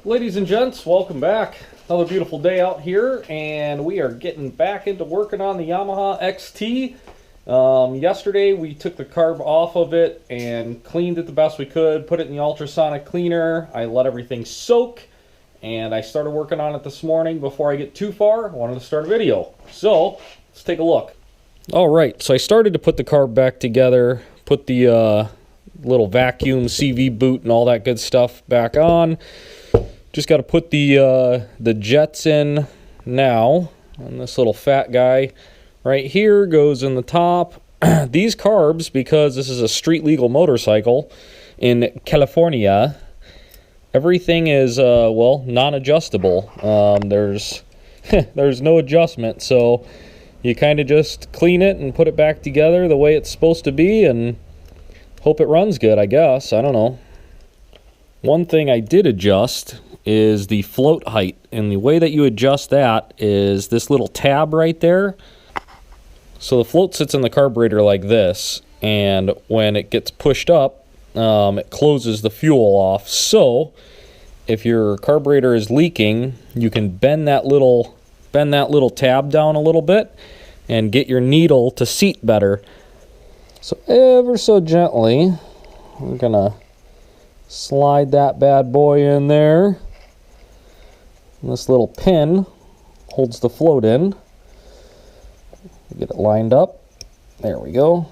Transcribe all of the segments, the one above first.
Ladies and gents, welcome back. Another beautiful day out here, and we are getting back into working on the Yamaha XT. Yesterday we took the carb off of it and cleaned it the best we could, put it in the ultrasonic cleaner. I let everything soak, and I started working on it this morning. Before I get too far, I wanted to start a video. So, let's take a look. Alright, so I started to put the carb back together, put the little vacuum CV boot and all that good stuff back on. Just got to put the jets in now, and this little fat guy right here goes in the top. These carbs, because this is a street legal motorcycle in California, everything is well, non-adjustable. There's no adjustment, so you kind of just clean it and put it back together the way it's supposed to be and hope it runs good, I guess. I don't know. One thing I did adjust is the float height, and the way that you adjust that is this little tab right there. So the float sits in the carburetor like this, and when it gets pushed up, it closes the fuel off. So if your carburetor is leaking, you can bend that little tab down a little bit and get your needle to seat better. So ever so gently, we're gonna slide that bad boy in there. And this little pin holds the float in. Get it lined up. There we go.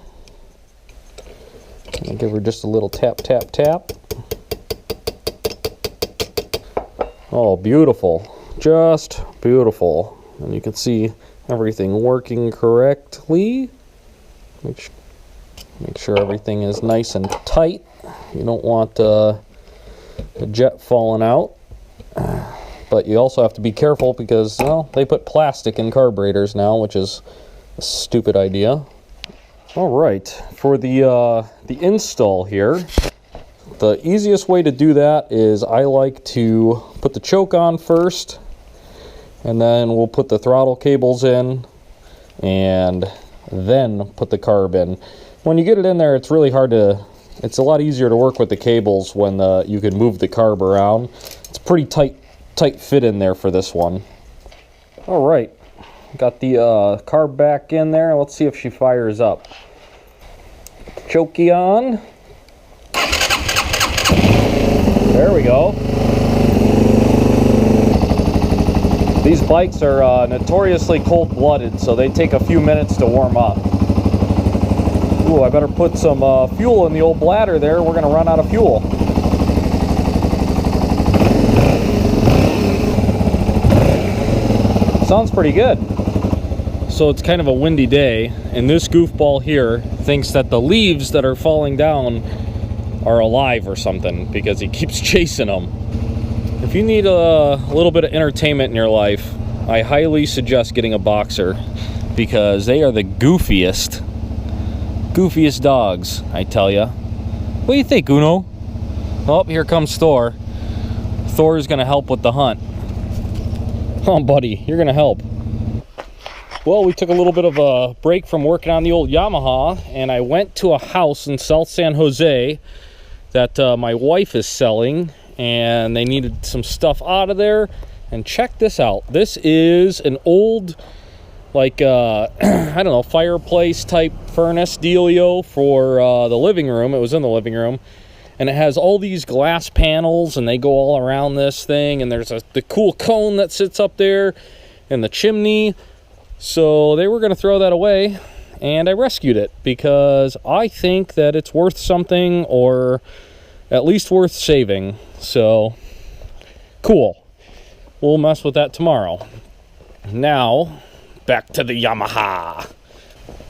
And give her just a little tap, tap, tap. Oh, beautiful. Just beautiful. And you can see everything working correctly. Make sure everything is nice and tight. You don't want the jet falling out. But you also have to be careful because, well, they put plastic in carburetors now, which is a stupid idea. All right, for the install here, the easiest way to do that is I like to put the choke on first, and then we'll put the throttle cables in, and then put the carb in. When you get it in there, it's really hard to, it's a lot easier to work with the cables when you can move the carb around. It's pretty tight fit in there for this one. All right, got the carb back in there. Let's see if she fires up. Chokey on. There we go. These bikes are notoriously cold-blooded, so they take a few minutes to warm up. Ooh, I better put some fuel in the old bladder there. We're gonna run out of fuel. Sounds pretty good. So it's kind of a windy day, and this goofball here thinks that the leaves that are falling down are alive or something because he keeps chasing them. If you need a little bit of entertainment in your life, I highly suggest getting a boxer because they are the goofiest dogs, I tell ya. What do you think, Uno? Oh, here comes Thor. Thor's gonna help with the hunt. Oh, buddy, you're gonna help. Well, we took a little bit of a break from working on the old Yamaha, and I went to a house in South San Jose that my wife is selling, and they needed some stuff out of there. And check this out. This is an old, like, I don't know, fireplace type furnace dealio for the living room. It was in the living room. And it has all these glass panels, and they go all around this thing. And there's the cool cone that sits up there, and the chimney. So they were going to throw that away, and I rescued it because I think that it's worth something, or at least worth saving. So, cool. We'll mess with that tomorrow. Now, back to the Yamaha.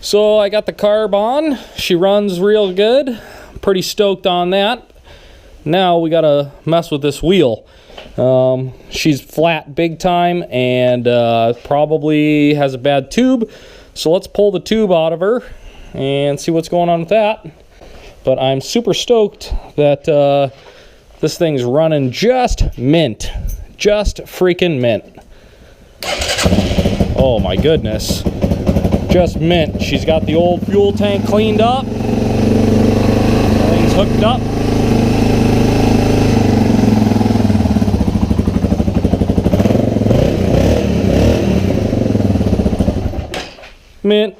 So I got the carb on. She runs real good. Pretty stoked on that. Now we gotta mess with this wheel. She's flat big time and probably has a bad tube. So let's pull the tube out of her and see what's going on with that. But I'm super stoked that this thing's running just mint. Just freaking mint. Oh my goodness. Just mint. She's got the old fuel tank cleaned up. Everything's hooked up. mint.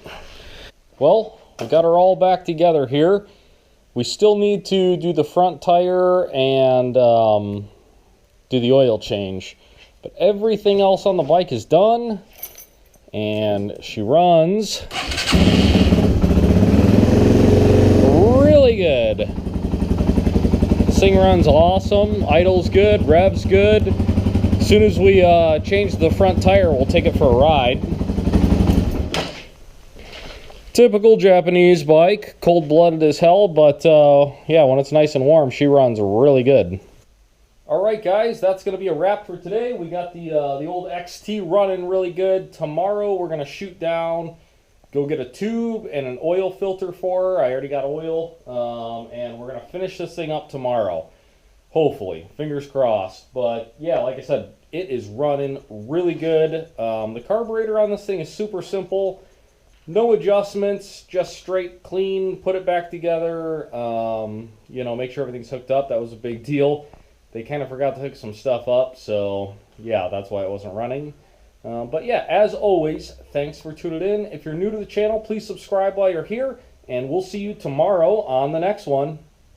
Well, we got her all back together here. We still need to do the front tire and do the oil change. But everything else on the bike is done. And she runs really good. This thing runs awesome. Idle's good, rev's good. As soon as we change the front tire, we'll take it for a ride. Typical Japanese bike, cold-blooded as hell, but yeah, when it's nice and warm, she runs really good. All right, guys, that's going to be a wrap for today. We got the old XT running really good. Tomorrow, we're going to shoot down, go get a tube and an oil filter for her. I already got oil, and we're going to finish this thing up tomorrow. Hopefully, fingers crossed. But yeah, like I said, it is running really good. The carburetor on this thing is super simple. No adjustments, just straight clean, put it back together, you know, make sure everything's hooked up. That was a big deal. They kind of forgot to hook some stuff up, so yeah, that's why it wasn't running. But yeah, as always, thanks for tuning in. If you're new to the channel, please subscribe while you're here, and we'll see you tomorrow on the next one.